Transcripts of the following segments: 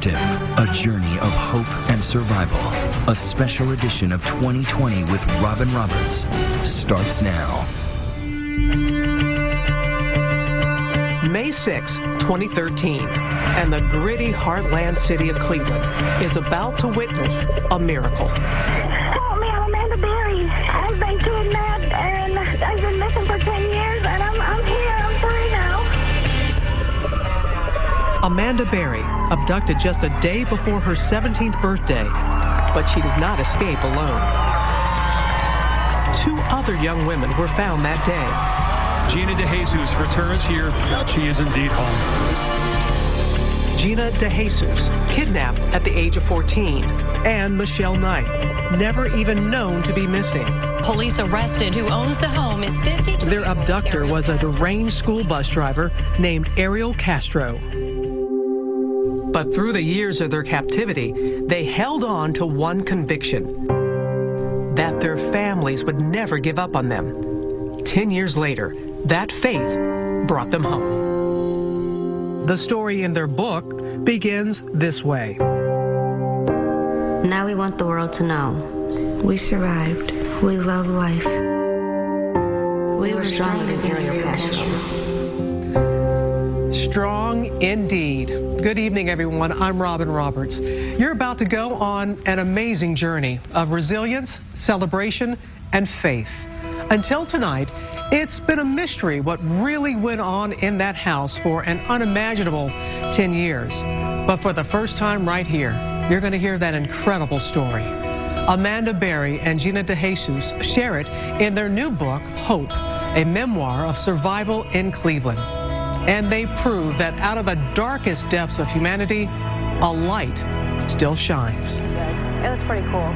Captive, a journey of hope and survival. A special edition of 2020 with Robin Roberts starts now. May 6, 2013, and the gritty heartland city of Cleveland is about to witness a miracle. Help me, I'm Amanda Berry. I've been kidnapped and I've been missing for 10 years and I'm here, I'm free now. Amanda Berry, abducted just a day before her 17th birthday, but she did not escape alone. 2 other young women were found that day. Gina DeJesus returns here. She is indeed home. Gina DeJesus, kidnapped at the age of 14, and Michelle Knight, never even known to be missing. Police arrested who owns the home is 52. Their abductor was a deranged school bus driver named Ariel Castro. But through the years of their captivity, they held on to one conviction: that their families would never give up on them. 10 years later, that faith brought them home. The story in their book begins this way. Now we want the world to know. We survived. We love life. We were stronger than Ariel Castro. Strong indeed. Good evening, everyone. I'm Robin Roberts. You're about to go on an amazing journey of resilience, celebration, and faith. Until tonight, it's been a mystery what really went on in that house for an unimaginable 10 years. But for the first time right here, you're going to hear that incredible story. Amanda Berry and Gina DeJesus share it in their new book, Hope, a memoir of survival in Cleveland. And they prove that out of the darkest depths of humanity, a light still shines. It was pretty cool.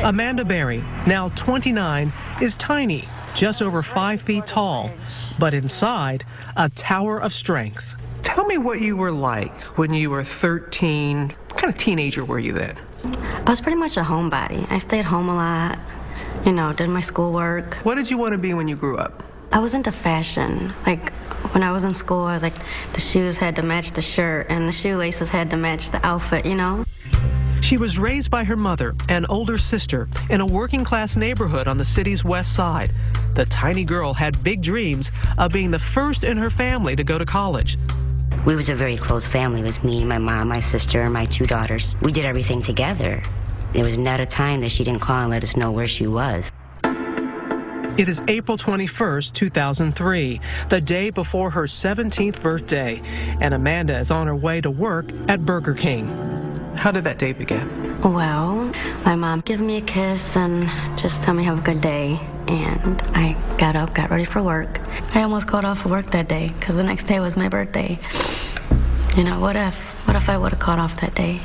Amanda Berry, now 29, is tiny, just over 5 feet tall, but inside, a tower of strength. Tell me what you were like when you were 13. What kind of teenager were you then? I was pretty much a homebody. I stayed home a lot, did my schoolwork. What did you want to be when you grew up? I was into fashion. Like, when I was in school, the shoes had to match the shirt and the shoelaces had to match the outfit, She was raised by her mother and older sister in a working-class neighborhood on the city's west side. The tiny girl had big dreams of being the first in her family to go to college. We was a very close family. It was me, my mom, my sister, and my 2 daughters. We did everything together. There was not a time that she didn't call and let us know where she was. It is April 21st, 2003, the day before her 17th birthday, and Amanda is on her way to work at Burger King. How did that day begin? Well, my mom gave me a kiss and just told me have a good day. And I got up, got ready for work. I almost called off of work that day because the next day was my birthday. What if I would have called off that day?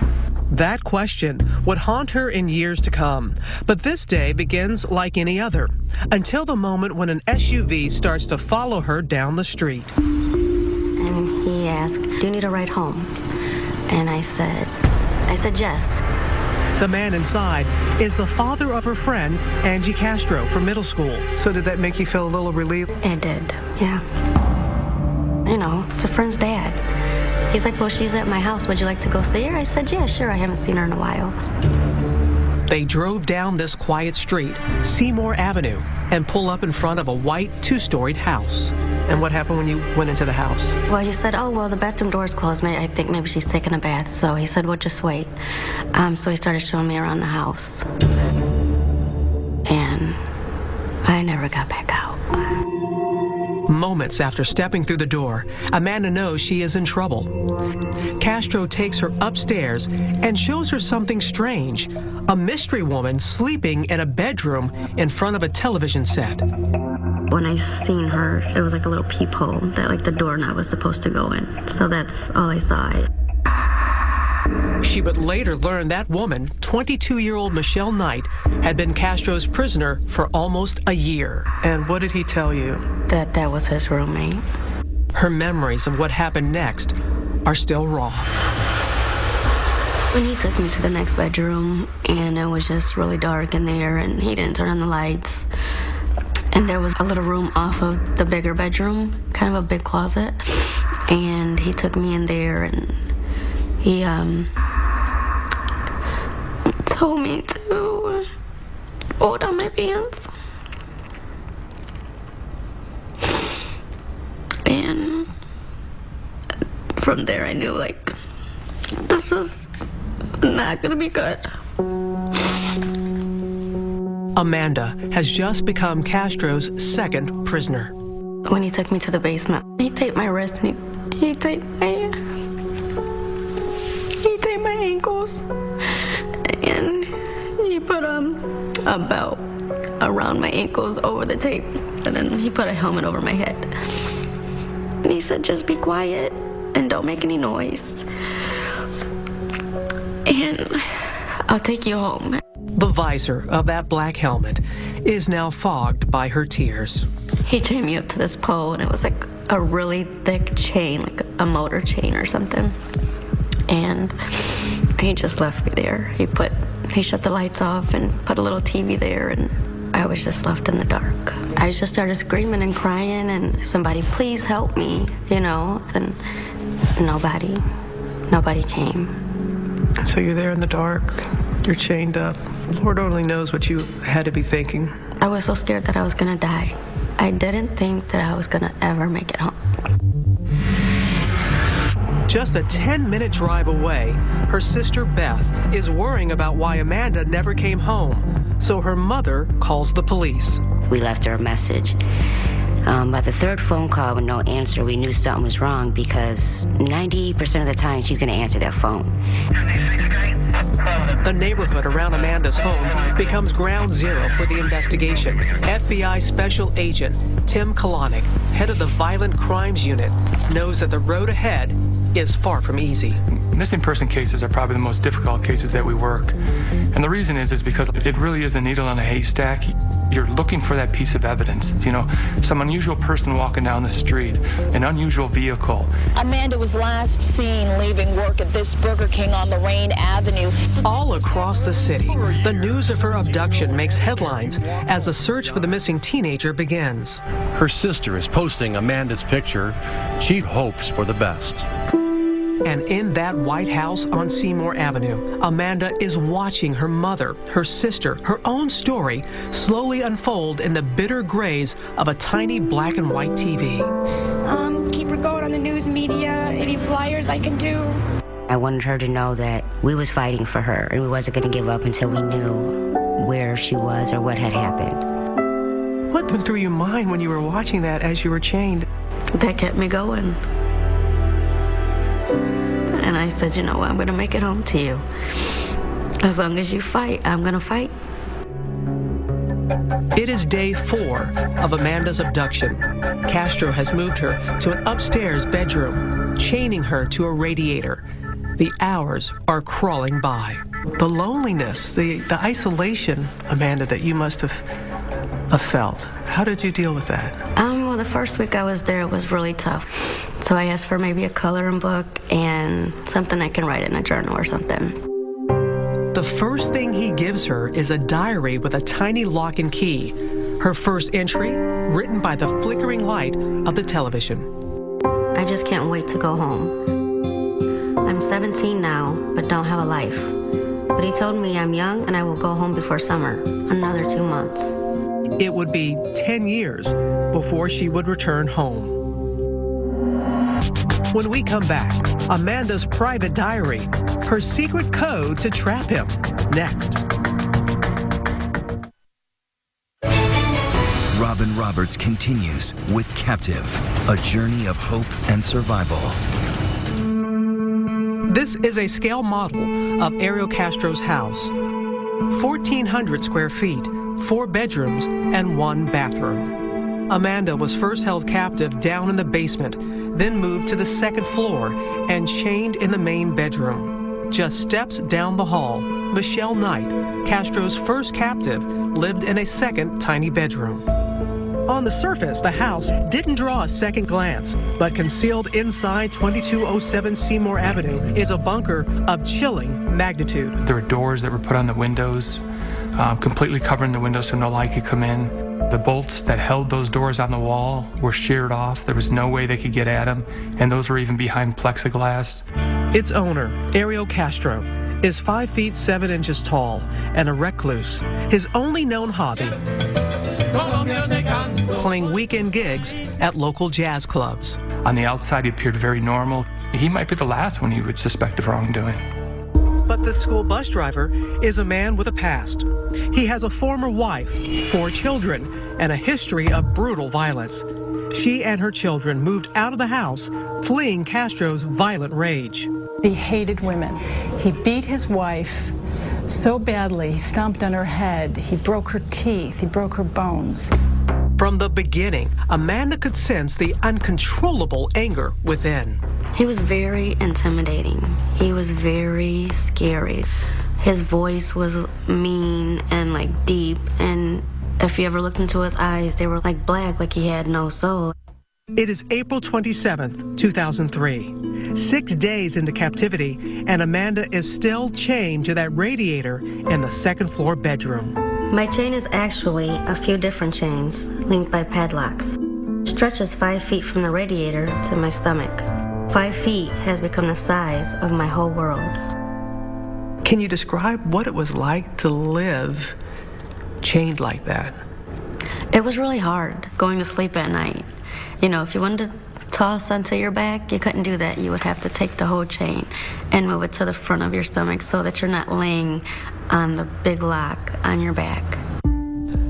That question would haunt her in years to come. But this day begins like any other, until the moment when an SUV starts to follow her down the street. And he asked, "Do you need a ride home?" And I said yes. The man inside is the father of her friend, Angie Castro, from middle school. So did that make you feel a little relieved? It did, yeah. It's a friend's dad. He's like, "Well, she's at my house. Would you like to go see her?" I said, "Yeah, sure. I haven't seen her in a while." They drove down this quiet street, Seymour Avenue, and pull up in front of a white 2-storied house. And what happened when you went into the house? Well, he said, "Oh, well, the bathroom door's closed. I think maybe she's taking a bath." So he said, "Well, just wait." So he started showing me around the house. And I never got back out. Moments after stepping through the door, Amanda knows she is in trouble. Castro takes her upstairs and shows her something strange: a mystery woman sleeping in a bedroom in front of a television set. When I seen her, it was like a little peephole that the doorknob was supposed to go in. So that's all I saw. She would later learn that woman, 22-year-old Michelle Knight, had been Castro's prisoner for almost a year. And what did he tell you? That was his roommate. Her memories of what happened next are still raw. When he took me to the next bedroom, and it was just really dark in there, and he didn't turn on the lights. And there was a little room off of the bigger bedroom, kind of a big closet. And he took me in there, and he told me to pull down my pants. And from there I knew, like, this was not gonna be good. Amanda has just become Castro's second prisoner. When he took me to the basement, he taped my wrist and he taped my ankles, and he put a belt around my ankles over the tape, and then he put a helmet over my head. And he said, just be quiet and don't make any noise, and I'll take you home. The visor of that black helmet is now fogged by her tears. He chained me up to this pole, and it was like a really thick chain, like a motor chain or something. And he just left me there. He shut the lights off and put a little TV there, and I was just left in the dark. I just started screaming and crying, and somebody, please help me, you know, and nobody came. So you're there in the dark, you're chained up. Lord only knows what you had to be thinking. I was so scared that I was gonna die. I didn't think that I was gonna ever make it home. Just a 10-minute drive away, her sister Beth is worrying about why Amanda never came home. So her mother calls the police. We left her a message. By the third phone call with no answer, we knew something was wrong because 90% of the time she's going to answer that phone. The neighborhood around Amanda's home becomes ground zero for the investigation. FBI Special Agent Tim Kalanick, head of the Violent Crimes Unit, knows that the road ahead is far from easy. Missing person cases are probably the most difficult cases that we work. And the reason is because it really is a needle in a haystack. You're looking for that piece of evidence. You know, some unusual person walking down the street, an unusual vehicle. Amanda was last seen leaving work at this Burger King on Lorraine Avenue. All across the city, the news of her abduction makes headlines as the search for the missing teenager begins. Her sister is posting Amanda's picture. She hopes for the best. And in that White House on Seymour Avenue, Amanda is watching her mother, her sister, her own story slowly unfold in the bitter grays of a tiny black and white TV. Keep her going on the news media. Any flyers I can do? I wanted her to know that we was fighting for her and we wasn't going to give up until we knew where she was or what had happened. What went through your mind when you were watching that as you were chained? That kept me going. And I said, you know what, I'm going to make it home to you. As long as you fight, I'm going to fight. It is day 4 of Amanda's abduction. Castro has moved her to an upstairs bedroom, chaining her to a radiator. The hours are crawling by. The loneliness, the isolation, Amanda, that you must have felt. How did you deal with that? Well, the first week I was there, it was really tough. So I asked for maybe a coloring book and something I can write in a journal or something. The first thing he gives her is a diary with a tiny lock and key. Her first entry, written by the flickering light of the television. I just can't wait to go home. I'm 17 now, but don't have a life. But he told me I'm young and I will go home before summer, another 2 months. It would be 10 years before she would return home. When we come back, Amanda's private diary, her secret code to trap him, next. Robin Roberts continues with Captive, a journey of hope and survival. This is a scale model of Ariel Castro's house. 1,400 square feet, 4 bedrooms, and 1 bathroom. Amanda was first held captive down in the basement, then moved to the 2nd floor and chained in the main bedroom. Just steps down the hall, Michelle Knight, Castro's first captive, lived in a 2nd tiny bedroom. On the surface, the house didn't draw a second glance, but concealed inside 2207 Seymour Avenue is a bunker of chilling magnitude. There were doors that were put on the windows, completely covering the windows so no light could come in. The bolts that held those doors on the wall were sheared off. There was no way they could get at them, and those were even behind plexiglass. Its owner, Ariel Castro, is 5 feet 7 inches tall and a recluse. His only known hobby, playing weekend gigs at local jazz clubs. On the outside, he appeared very normal. He might be the last one you would suspect of wrongdoing. But this school bus driver is a man with a past. He has a former wife, 4 children, and a history of brutal violence. She and her children moved out of the house, fleeing Castro's violent rage. He hated women. He beat his wife so badly, he stomped on her head, he broke her teeth, he broke her bones. From the beginning, Amanda could sense the uncontrollable anger within. He was very intimidating. He was very scary. His voice was mean and like deep, and if you ever looked into his eyes, they were like black, like he had no soul. It is April 27th, 2003. 6 days into captivity, and Amanda is still chained to that radiator in the second floor bedroom. My chain is actually a few different chains linked by padlocks. Stretches 5 feet from the radiator to my stomach. 5 feet has become the size of my whole world. Can you describe what it was like to live chained like that? It was really hard going to sleep at night. You know, if you wanted to toss onto your back, you couldn't do that. You would have to take the whole chain and move it to the front of your stomach so that you're not laying on the big lock on your back.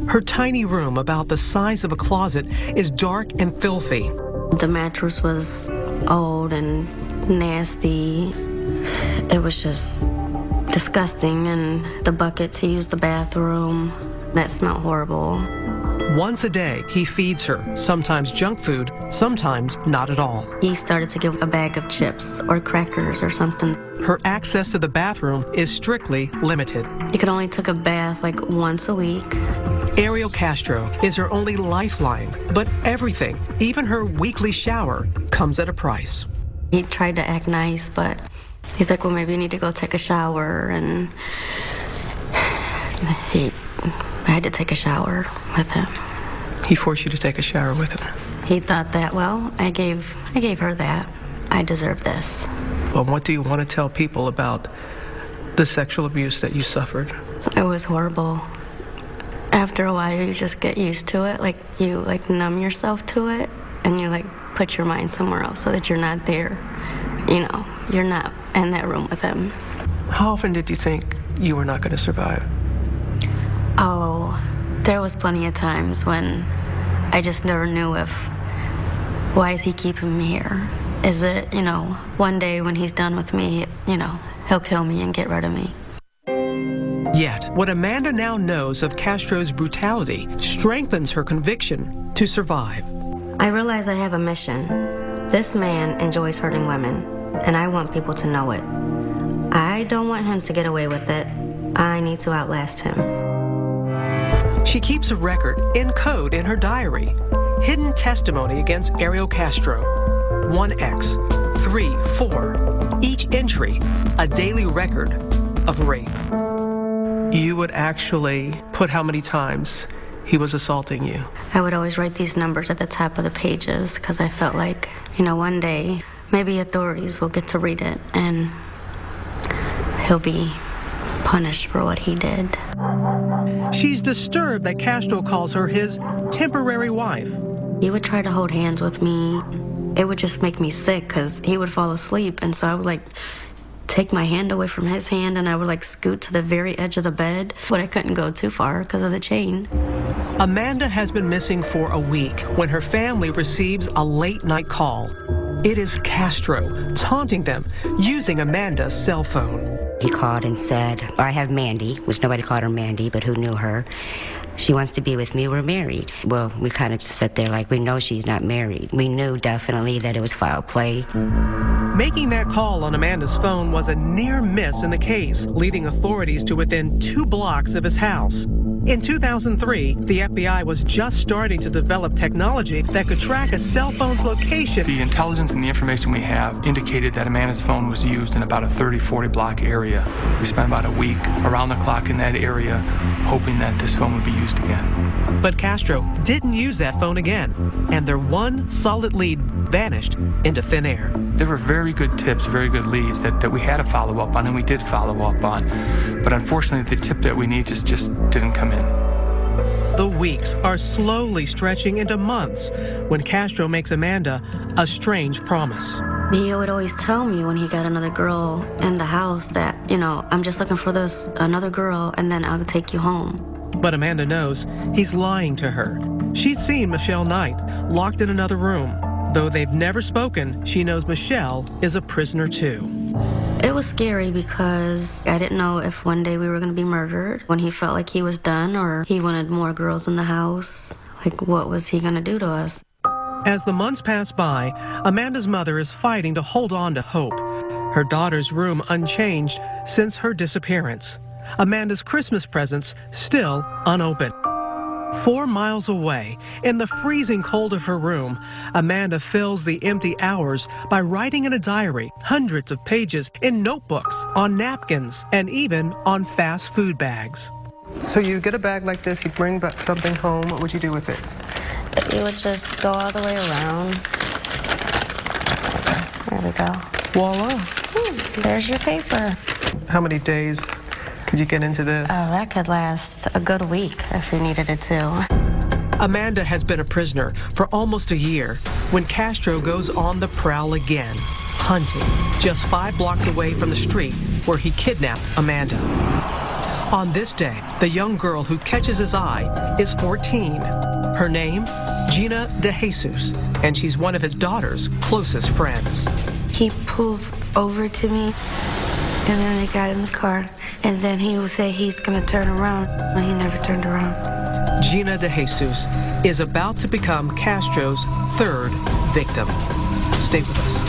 Her tiny room, about the size of a closet, is dark and filthy. The mattress was old and nasty. It was just disgusting, and the bucket to use the bathroom, that smelled horrible. Once a day, he feeds her, sometimes junk food, sometimes not at all. He started to give a bag of chips or crackers or something. Her access to the bathroom is strictly limited. You could only take a bath like once a week. Ariel Castro is her only lifeline, but everything, even her weekly shower, comes at a price. He tried to act nice, but he's like, well, maybe you need to go take a shower, and I had to take a shower with him. He forced you to take a shower with him? He thought that, well, I gave her that. I deserve this. Well, what do you want to tell people about the sexual abuse that you suffered? It was horrible. After a while, you just get used to it. Like, you numb yourself to it, and you put your mind somewhere else so that you're not there. You know, you're not in that room with him. How often did you think you were not going to survive? Oh, there was plenty of times when I just never knew why is he keeping me here? Is it, one day when he's done with me, he'll kill me and get rid of me. Yet, what Amanda now knows of Castro's brutality strengthens her conviction to survive. I realize I have a mission. This man enjoys hurting women, and I want people to know it. I don't want him to get away with it. I need to outlast him. She keeps a record in code in her diary. Hidden testimony against Ariel Castro. 1X, 3, 4. Each entry, a daily record of rape. You would actually put how many times he was assaulting you? I would always write these numbers at the top of the pages because I felt like, one day maybe authorities will get to read it and he'll be punished for what he did. She's disturbed that Castro calls her his temporary wife. He would try to hold hands with me. It would just make me sick because he would fall asleep, and so I would take my hand away from his hand, and I would scoot to the very edge of the bed, but I couldn't go too far because of the chain. Amanda has been missing for a week when her family receives a late-night call. It is Castro taunting them using Amanda's cell phone. He called and said, I have Mandy, which nobody called her Mandy, but who knew her. She wants to be with me, we're married. Well, we kind of just sat there we know she's not married. We knew definitely that it was foul play. Making that call on Amanda's phone was a near miss in the case, leading authorities to within 2 blocks of his house. In 2003, the FBI was just starting to develop technology that could track a cell phone's location. The intelligence and the information we have indicated that Amanda's phone was used in about a 30-40 block area. We spent about a week around the clock in that area, hoping that this phone would be used again. But Castro didn't use that phone again, and their one solid lead vanished into thin air. There were very good tips, very good leads that we had to follow up on, and we did follow up on. But unfortunately, the tip that we need just didn't come in. The weeks are slowly stretching into months when Castro makes Amanda a strange promise. He would always tell me when he got another girl in the house that, I'm just looking for another girl, and then I'll take you home. But Amanda knows he's lying to her. She's seen Michelle Knight locked in another room. Though they've never spoken, she knows Michelle is a prisoner too. It was scary because I didn't know if one day we were going to be murdered, when he felt like he was done or he wanted more girls in the house. Like, what was he going to do to us? As the months pass by, Amanda's mother is fighting to hold on to hope. Her daughter's room unchanged since her disappearance. Amanda's Christmas presents still unopened. 4 miles away, in the freezing cold of her room, Amanda fills the empty hours by writing in a diary, hundreds of pages in notebooks, on napkins, and even on fast food bags. So you get a bag like this, you bring back something home, what would you do with it? You would just go all the way around. There we go. Voila. There's your paper. How many days could you get into this? Oh, that could last a good week if you needed it to. Amanda has been a prisoner for almost a year when Castro goes on the prowl again, hunting just 5 blocks away from the street where he kidnapped Amanda. On this day, the young girl who catches his eye is 14. Her name, Gina De Jesus, and she's one of his daughter's closest friends. He pulls over to me, and then I got in the car, and then he would say he's going to turn around, but he never turned around. Gina De Jesus is about to become Castro's 3rd victim. Stay with us.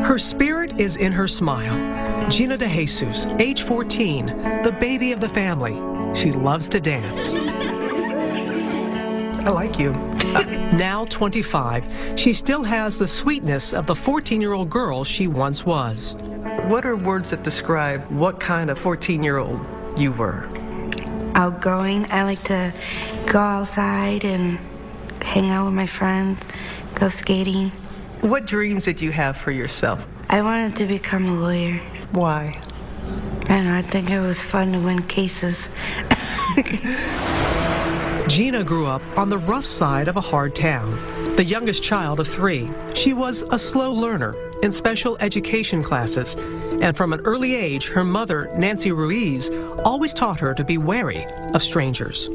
Her spirit is in her smile. Gina De Jesus, age 14, the baby of the family. She loves to dance. I like you. Now 25, she still has the sweetness of the 14-year-old girl she once was. What are words that describe what kind of 14-year-old you were? Outgoing. I like to go outside and hang out with my friends, go skating. What dreams did you have for yourself? I wanted to become a lawyer. Why? I don't know, I think it was fun to win cases. Gina grew up on the rough side of a hard town. The youngest child of 3, she was a slow learner in special education classes. And from an early age, her mother, Nancy Ruiz, always taught her to be wary of strangers.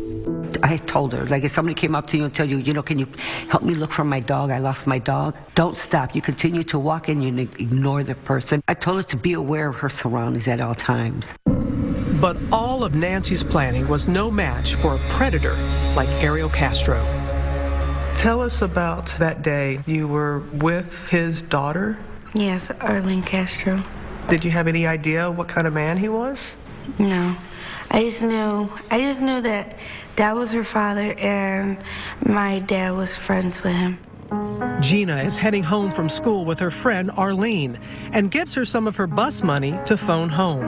I told her, like, if somebody came up to you and tell you, can you help me look for my dog? I lost my dog. Don't stop. You continue to walk and you ignore the person. I told her to be aware of her surroundings at all times. But all of Nancy's planning was no match for a predator like Ariel Castro. Tell us about that day. You were with his daughter? Yes, Arlene Castro. Did you have any idea what kind of man he was? No. I just knew that that was her father and my dad was friends with him. Gina is heading home from school with her friend Arlene and gives her some of her bus money to phone home.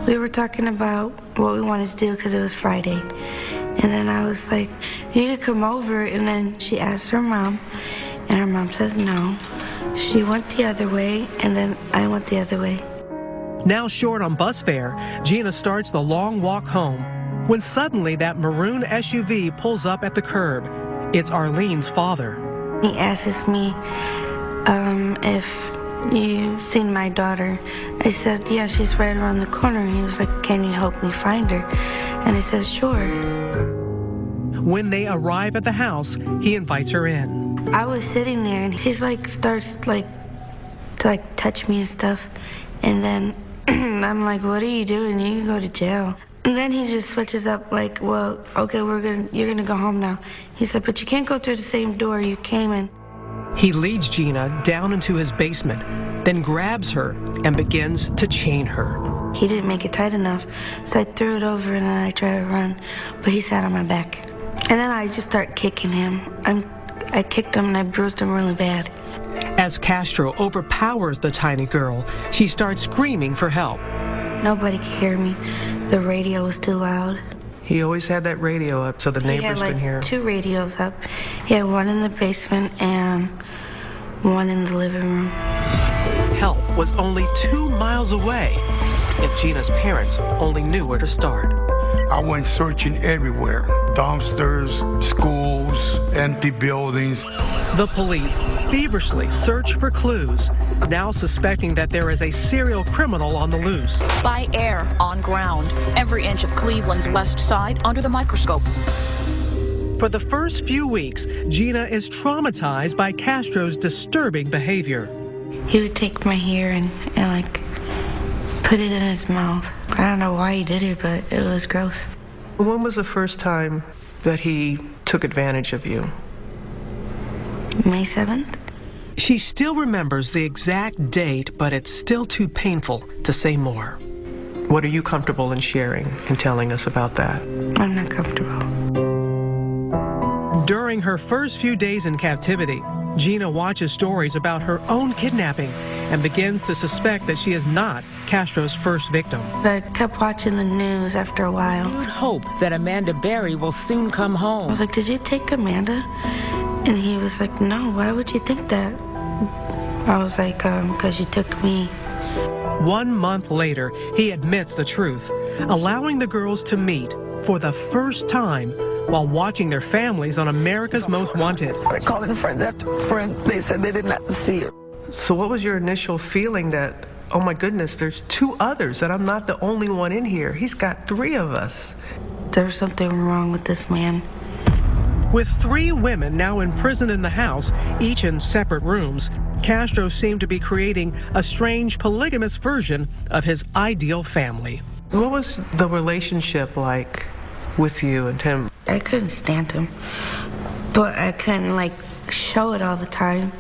We were talking about what we wanted to do because it was Friday. And then I was like, you could come over. And then she asked her mom, and her mom says no. She went the other way, and then I went the other way. Now short on bus fare, Gina starts the long walk home when suddenly that maroon SUV pulls up at the curb. It's Arlene's father. He asks me if you've seen my daughter. I said, yeah, she's right around the corner. And he was like, can you help me find her? And I said, sure. When they arrive at the house, he invites her in. I was sitting there, and he's like, starts to touch me and stuff. And then I'm like, what are you doing? You can go to jail. And then he just switches up like, well, okay, you're gonna go home now. He said, but you can't go through the same door you came in. He leads Gina down into his basement, then grabs her and begins to chain her. He didn't make it tight enough, so I threw it over and then I tried to run, but he sat on my back. And then I just start kicking him. I kicked him and I bruised him really bad. As Castro overpowers the tiny girl, she starts screaming for help. Nobody could hear me. The radio was too loud. He always had that radio up so the neighbors can hear. 2 radios up. He had one in the basement and one in the living room. Help was only 2 miles away if Gina's parents only knew where to start. I went searching everywhere. Dumpsters, schools, empty buildings. The police feverishly search for clues, now suspecting that there is a serial criminal on the loose. By air, on ground, every inch of Cleveland's west side under the microscope. For the first few weeks, Gina is traumatized by Castro's disturbing behavior. He would take my hair and put it in his mouth. I don't know why he did it, but it was gross. When was the first time that he took advantage of you? May 7th. She still remembers the exact date, but it's still too painful to say more. What are you comfortable in sharing and telling us about that? I'm not comfortable. During her first few days in captivity, Gina watches stories about her own kidnapping and begins to suspect that she is not Castro's first victim. I kept watching the news after a while. You would hope that Amanda Berry will soon come home. I was like, did you take Amanda? And he was like, no, why would you think that? I was like, because you took me. 1 month later, he admits the truth, allowing the girls to meet for the first time while watching their families on America's Most Wanted. I calling friends after friends. They said they did not see her. So what was your initial feeling that, oh my goodness, there's 2 others, that I'm not the only one in here? He's got 3 of us. There's something wrong with this man. With 3 women now imprisoned in the house, each in separate rooms, Castro seemed to be creating a strange polygamous version of his ideal family. What was the relationship like with you and him? I couldn't stand him, but I couldn't show it all the time.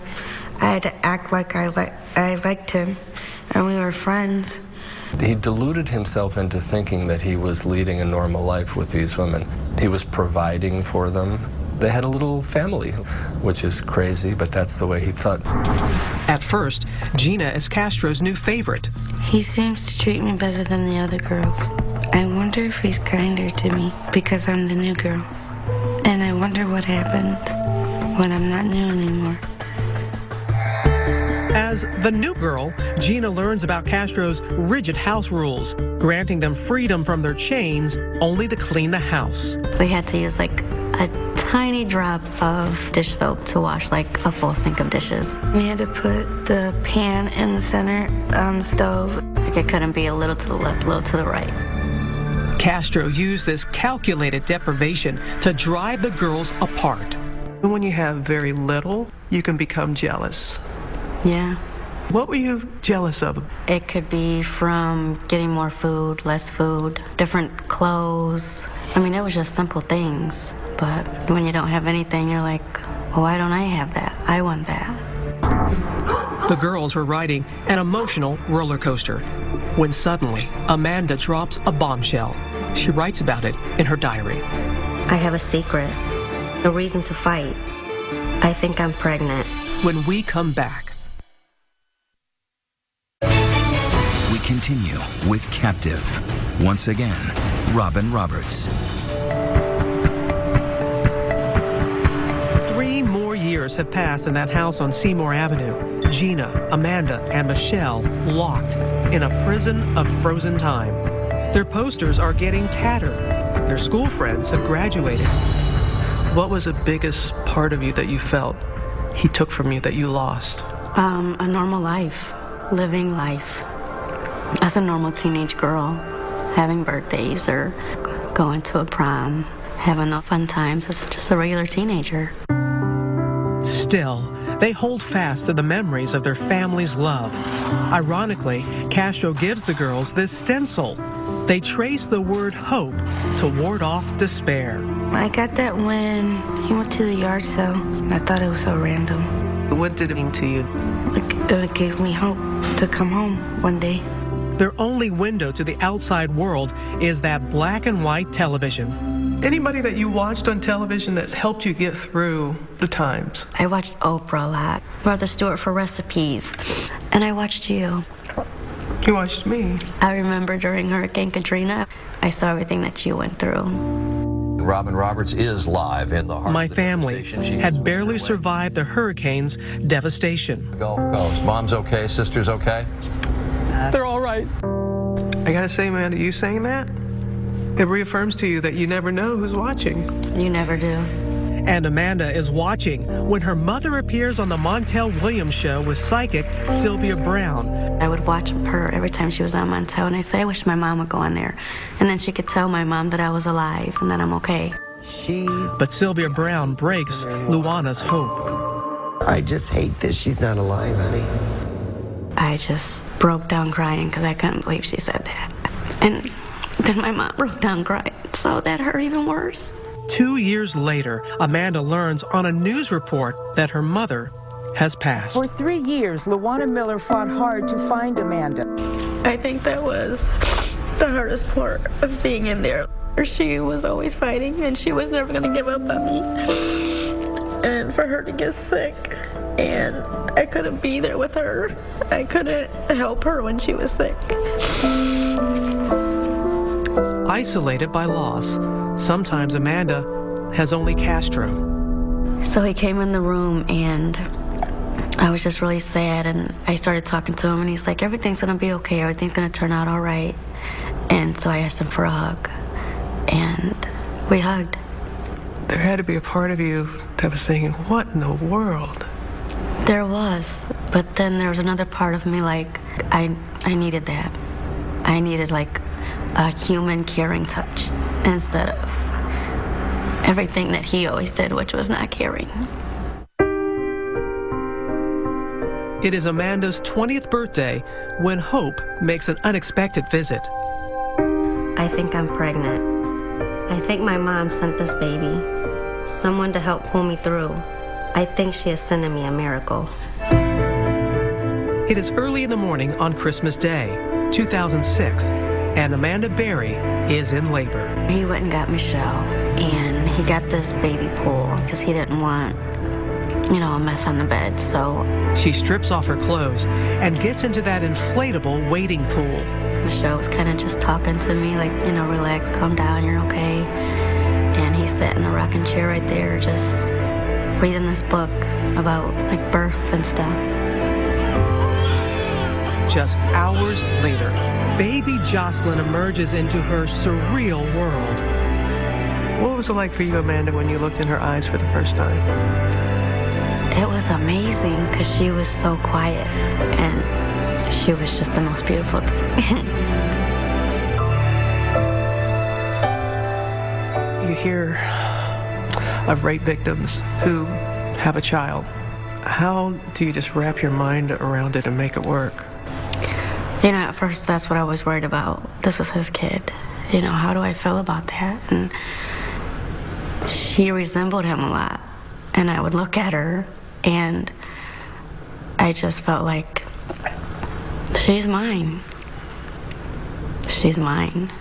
I had to act like I liked him, and we were friends. He deluded himself into thinking that he was leading a normal life with these women. He was providing for them. They had a little family, which is crazy, but that's the way he thought. At first, Gina is Castro's new favorite. He seems to treat me better than the other girls. I wonder if he's kinder to me because I'm the new girl. And I wonder what happens when I'm not new anymore. As the new girl, Gina learns about Castro's rigid house rules, granting them freedom from their chains only to clean the house. We had to use a tiny drop of dish soap to wash a full sink of dishes. We had to put the pan in the center on the stove. It couldn't be a little to the left, a little to the right. Castro used this calculated deprivation to drive the girls apart. When you have very little, you can become jealous. Yeah. What were you jealous of? It could be from getting more food, less food, different clothes. I mean, it was just simple things. But when you don't have anything, you're like, well, why don't I have that? I want that. The girls were riding an emotional roller coaster when suddenly Amanda drops a bombshell. She writes about it in her diary. I have a secret, a reason to fight. I think I'm pregnant. When we come back, we continue with Captive. Once again, Robin Roberts. 3 more years have passed in that house on Seymour Avenue. Gina, Amanda, and Michelle locked in a prison of frozen time. Their posters are getting tattered. Their school friends have graduated. What was the biggest part of you that you felt he took from you that you lost? A normal life, living life. As a normal teenage girl, having birthdays or going to a prom, having the fun times as just a regular teenager. Still, they hold fast to the memories of their family's love. Ironically, Castro gives the girls this stencil. They trace the word hope to ward off despair. I got that when he went to the yard sale, and I thought it was so random. What did it mean to you? It gave me hope to come home one day. Their only window to the outside world is that black and white television. Anybody that you watched on television that helped you get through the times? I watched Oprah a lot, Martha Stewart for recipes, and I watched you. You watched me. I remember during Hurricane Katrina, I saw everything that you went through. Robin Roberts is live in the heart My of the family devastation. had barely survived the hurricane's devastation. Gulf Coast. Mom's okay? Sister's okay? They're all right. I gotta say, Amanda, you saying that, it reaffirms to you that you never know who's watching. You never do. And Amanda is watching when her mother appears on the Montel Williams show with psychic Sylvia Brown. I would watch her every time she was on Montel, and I'd say, I wish my mom would go on there. And then she could tell my mom that I was alive and that I'm okay. But Sylvia Brown breaks Luana's hope. I just hate that she's not alive, honey. I just broke down crying because I couldn't believe she said that. And then my mom broke down crying, so that hurt even worse. 2 years later, Amanda learns on a news report that her mother has passed. For 3 years, Luana Miller fought hard to find Amanda. I think that was the hardest part of being in there. She was always fighting, and she was never going to give up on me. And for her to get sick, and I couldn't be there with her. I couldn't help her when she was sick. Isolated by loss, sometimes Amanda has only Castro. So he came in the room, and I was just really sad, and I started talking to him, and he's like, everything's gonna be okay, everything's gonna turn out all right. And so I asked him for a hug, and we hugged. There had to be a part of you that was thinking, what in the world? There was, but then there was another part of me, like, I needed that. I needed, like, a human caring touch instead of everything that he always did, which was not caring. It is Amanda's 20th birthday when Hope makes an unexpected visit. I think I'm pregnant. I think my mom sent this baby, someone to help pull me through. I think she is sending me a miracle. It is early in the morning on Christmas Day, 2006, and Amanda Berry is in labor. He went and got Michelle, and he got this baby pool because he didn't want, a mess on the bed, so. She strips off her clothes and gets into that inflatable wading pool. Michelle was kind of just talking to me, like, relax, calm down, you're okay. And he sat in the rocking chair right there, just reading this book about, like, birth and stuff. Just hours later, baby Jocelyn emerges into her surreal world. What was it like for you, Amanda, when you looked in her eyes for the first time? It was amazing because she was so quiet, and she was just the most beautiful thing. You hear of rape victims who have a child. How do you just wrap your mind around it and make it work? At first, that's what I was worried about. This is his kid. How do I feel about that? And she resembled him a lot. And I would look at her, and I just felt like, she's mine. She's mine.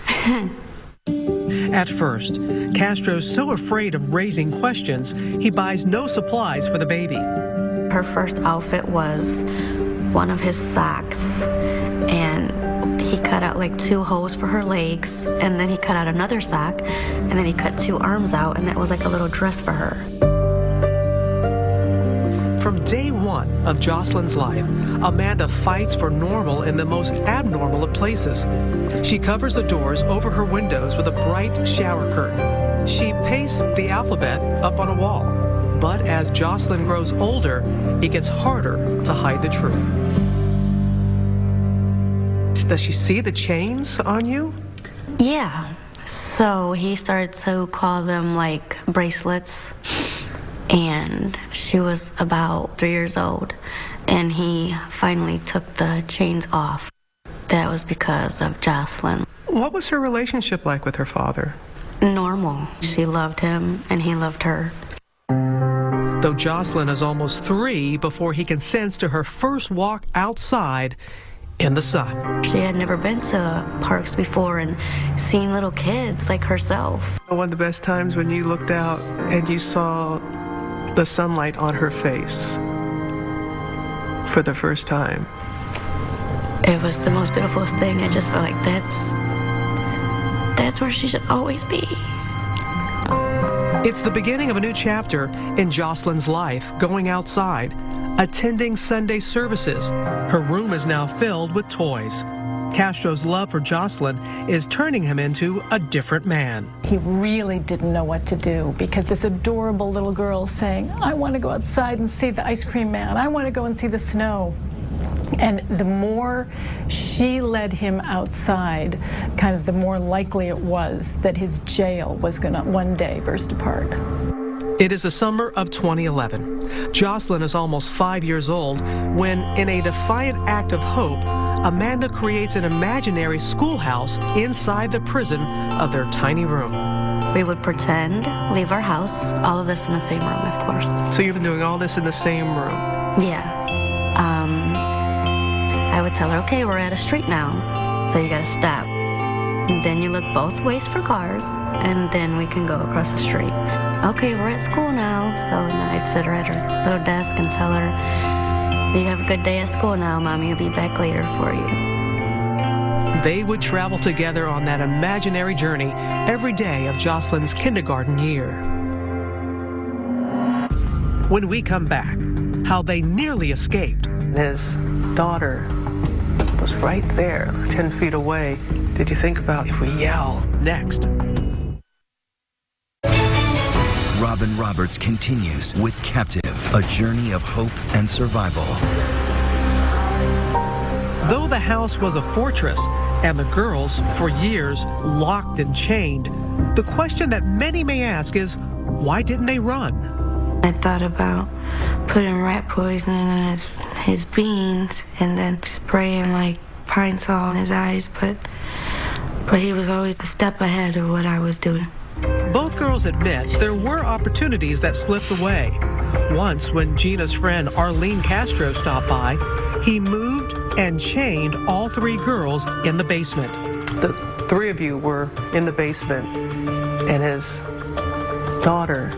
At first, Castro's so afraid of raising questions, he buys no supplies for the baby. Her first outfit was one of his socks, and he cut out like 2 holes for her legs, and then he cut out another sock, and then he cut 2 arms out, and that was like a little dress for her. From day one of Jocelyn's life, Amanda fights for normal in the most abnormal of places. She covers the doors over her windows with a bright shower curtain. She pastes the alphabet up on a wall. But as Jocelyn grows older, it gets harder to hide the truth. Does she see the chains on you? Yeah. So he started to call them like bracelets. And she was about 3 years old, and he finally took the chains off. That was because of Jocelyn. What was her relationship like with her father? Normal. She loved him, and he loved her. Though Jocelyn is almost 3 before he consents to her first walk outside in the sun. She had never been to parks before and seen little kids like herself. One of the best times when you looked out and you saw the sunlight on her face for the first time. It was the most beautiful thing. I just felt like that's where she should always be. It's the beginning of a new chapter in Jocelyn's life, going outside, attending Sunday services. Her room is now filled with toys. Castro's love for Jocelyn is turning him into a different man. He really didn't know what to do because this adorable little girl saying, I want to go outside and see the ice cream man. I want to go and see the snow. And the more she led him outside, kind of the more likely it was that his jail was going to one day burst apart. It is the summer of 2011. Jocelyn is almost 5 years old when, in a defiant act of hope, Amanda creates an imaginary schoolhouse inside the prison of their tiny room. We would pretend, leave our house, all of this in the same room, of course. So you've been doing all this in the same room? Yeah. I would tell her, okay, we're at a street now, so you gotta stop. Then you look both ways for cars, and then we can go across the street. Okay, we're at school now, so then I'd sit her at her little desk and tell her, you have a good day at school now, Mommy will be back later for you. They would travel together on that imaginary journey every day of Jocelyn's kindergarten year. When we come back, how they nearly escaped. His daughter was right there, 10 feet away. Did you think about if we yell? Next. Robin Roberts continues with Captive, a journey of hope and survival. Though the house was a fortress and the girls, for years, locked and chained, the question that many may ask is, why didn't they run? I thought about putting rat poison in his beans and then spraying like pine sol in his eyes, but he was always a step ahead of what I was doing. Both girls admit there were opportunities that slipped away. Once, when Gina's friend Arlene Castro stopped by, he moved and chained all three girls in the basement. The three of you were in the basement, and his daughter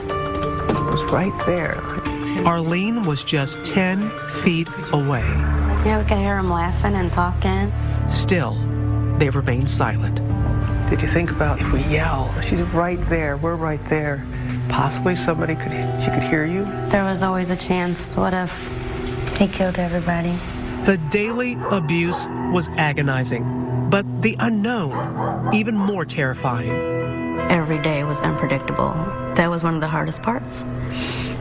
was right there. Arlene was just 10 feet away. Yeah, we could hear him laughing and talking. Still, they remained silent. Did you think about if we yell? She's right there, we're right there. Possibly somebody she could hear you? There was always a chance. What if he killed everybody? The daily abuse was agonizing, but the unknown, even more terrifying. Every day was unpredictable. That was one of the hardest parts,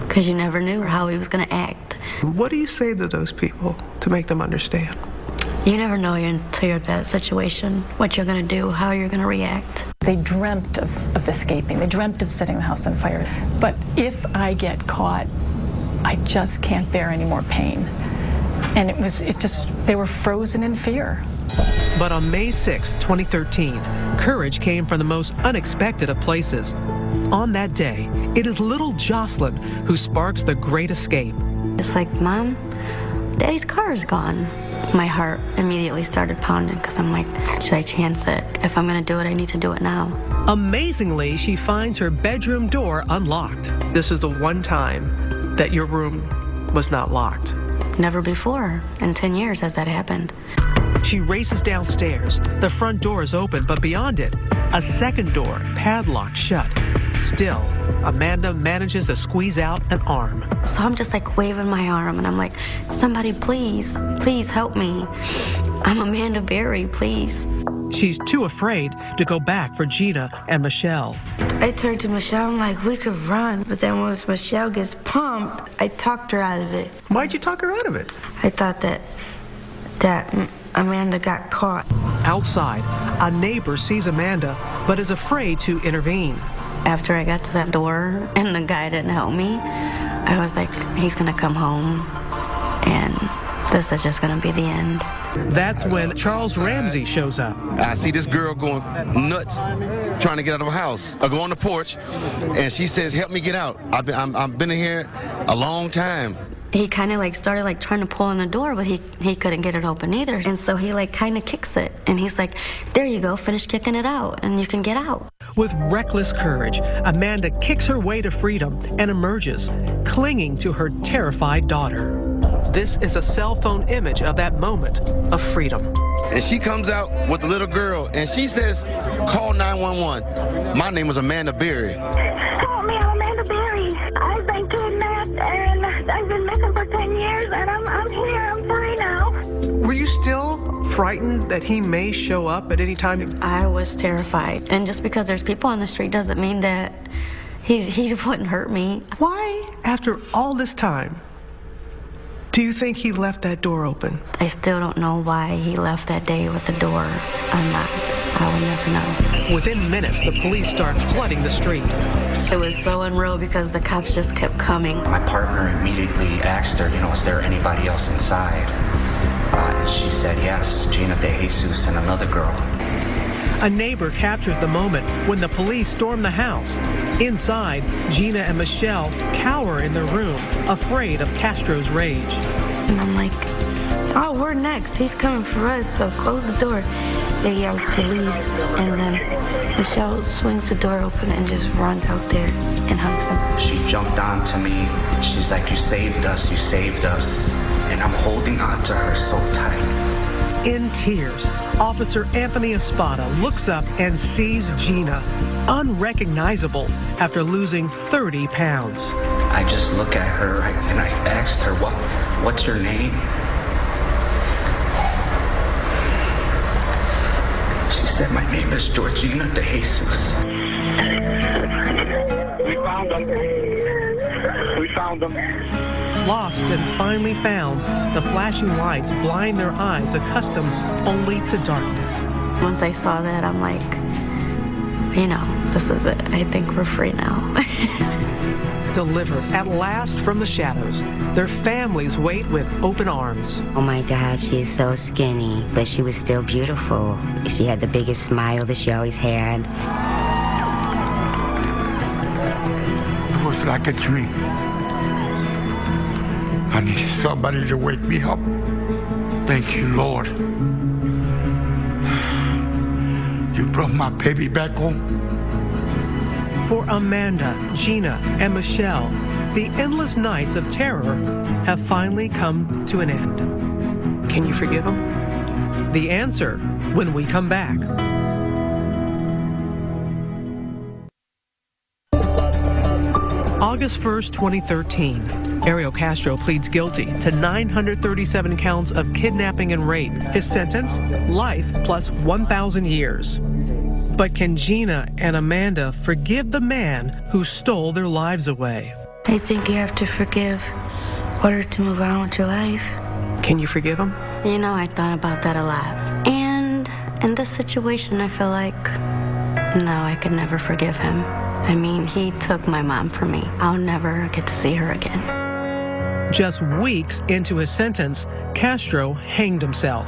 because you never knew how he was going to act. What do you say to those people to make them understand? You never know until you're in that situation, what you're going to do, how you're going to react. They dreamt of escaping. They dreamt of setting the house on fire. But if I get caught, I just can't bear any more pain. And they were frozen in fear. But on May 6, 2013, courage came from the most unexpected of places. On that day, it is little Jocelyn who sparks the great escape. It's like, Mom, Daddy's car is gone. My heart immediately started pounding because I'm like, should I chance it? If I'm going to do it, I need to do it now. Amazingly, she finds her bedroom door unlocked. This is the one time that your room was not locked. Never before in 10 years has that happened. She races downstairs. The front door is open, but beyond it, a second door, padlocked shut. Still, Amanda manages to squeeze out an arm. So I'm just like waving my arm, and I'm like, somebody please, please help me. I'm Amanda Berry, please. She's too afraid to go back for Gina and Michelle. I turned to Michelle, I'm like, we could run. But then once Michelle gets pumped, I talked her out of it. Why'd you talk her out of it? I thought that Amanda got caught. Outside, a neighbor sees Amanda, but is afraid to intervene. After I got to that door and the guy didn't help me, I was like, he's gonna come home and this is just gonna be the end. That's when Charles Ramsey shows up. I see this girl going nuts, trying to get out of her house. I go on the porch and she says, help me get out. I've been in here a long time. He kind of started trying to pull on the door, but he couldn't get it open either. And so he kind of kicks it. And he's like, there you go, finish kicking it out and you can get out. With reckless courage, Amanda kicks her way to freedom and emerges, clinging to her terrified daughter. This is a cell phone image of that moment of freedom. And she comes out with the little girl, and she says, call 911. My name is Amanda Berry. Help me, I'm Amanda Berry. I've been kidnapped, and I've been missing for 10 years, and I'm here. I'm free now. Were you still frightened that he may show up at any time? I was terrified. And just because there's people on the street doesn't mean that he wouldn't hurt me. Why, after all this time, do you think he left that door open? I still don't know why he left that day with the door unlocked. I will never know. Within minutes, the police start flooding the street. It was so unreal because the cops just kept coming. My partner immediately asked her, is there anybody else inside? And she said yes, Gina De Jesus and another girl. A neighbor captures the moment when the police storm the house. Inside, Gina and Michelle cower in their room, afraid of Castro's rage. And I'm like, oh, we're next. He's coming for us, so close the door. They yell police, and then Michelle swings the door open and just runs out there and hugs him. She jumped on to me. She's like, you saved us, you saved us. And I'm holding on to her so tight. In tears, Officer Anthony Espada looks up and sees Gina, unrecognizable after losing 30 pounds. I just look at her and I asked her, what's your name? She said, my name is Georgina De Jesus. We found them. We found them. Lost and finally found, the flashing lights blind their eyes accustomed only to darkness. Once I saw that, I'm like, this is it. I think we're free now. Delivered at last from the shadows, their families wait with open arms. Oh my God, she's so skinny, but she was still beautiful. She had the biggest smile that she always had. It was like a dream. I needed somebody to wake me up. Thank you, Lord. You brought my baby back home. For Amanda, Gina, and Michelle, the endless nights of terror have finally come to an end. Can you forgive them? The answer when we come back. August 1st, 2013, Ariel Castro pleads guilty to 937 counts of kidnapping and rape. His sentence, life plus 1,000 years. But can Gina and Amanda forgive the man who stole their lives away? I think you have to forgive in order to move on with your life. Can you forgive him? I thought about that a lot. And in this situation, I feel like, no, I could never forgive him. I mean, he took my mom from me. I'll never get to see her again. Just weeks into his sentence, Castro hanged himself.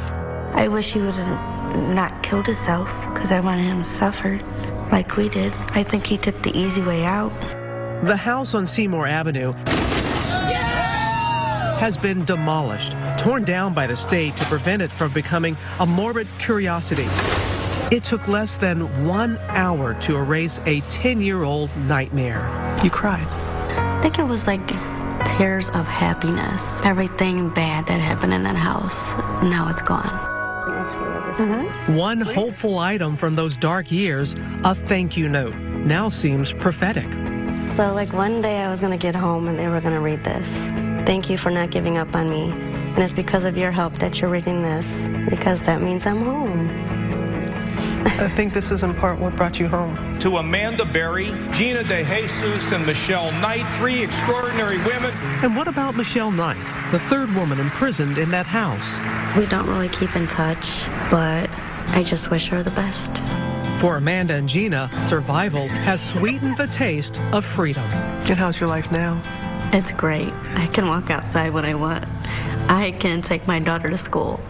I wish he would have not killed himself because I wanted him to suffer like we did. I think he took the easy way out. The house on Seymour Avenue has been demolished, torn down by the state to prevent it from becoming a morbid curiosity. It took less than 1 hour to erase a 10-year-old nightmare. You cried. I think it was like tears of happiness. Everything bad that happened in that house, now it's gone. One hopeful item from those dark years, a thank you note, now seems prophetic. So like one day I was going to get home and they were going to read this. Thank you for not giving up on me. And it's because of your help that you're reading this, because that means I'm home. I think this is in part what brought you home. To Amanda Berry, Gina De Jesus, and Michelle Knight, 3 extraordinary women. And what about Michelle Knight, the third woman imprisoned in that house? We don't really keep in touch, but I just wish her the best. For Amanda and Gina, survival has sweetened the taste of freedom. And how's your life now? It's great. I can walk outside when I want. I can take my daughter to school.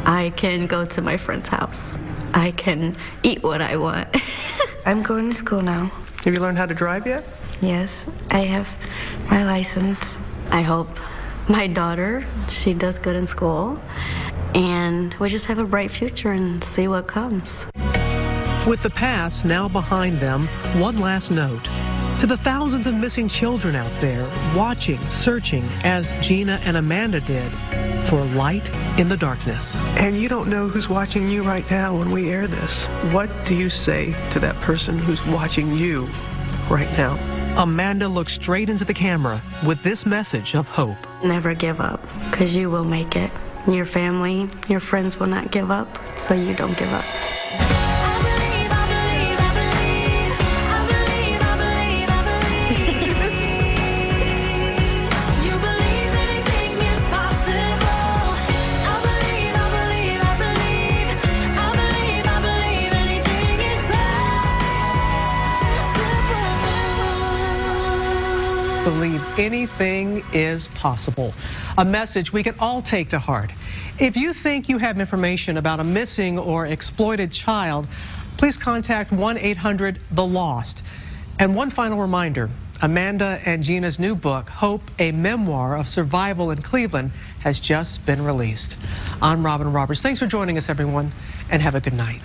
I can go to my friend's house. I can eat what I want. I'm going to school now. Have you learned how to drive yet? Yes, I have my license. I hope my daughter, she does good in school, and we just have a bright future and see what comes. With the past now behind them, one last note. To the thousands of missing children out there, watching, searching, as Gina and Amanda did, for light in the darkness. And you don't know who's watching you right now when we air this. What do you say to that person who's watching you right now? Amanda looks straight into the camera with this message of hope. Never give up, because you will make it. Your family, your friends will not give up, so you don't give up. Believe anything is possible. A message we can all take to heart. If you think you have information about a missing or exploited child, please contact 1-800-THE-LOST. And one final reminder, Amanda and Gina's new book, Hope, a Memoir of Survival in Cleveland, has just been released. I'm Robin Roberts. Thanks for joining us, everyone, and have a good night.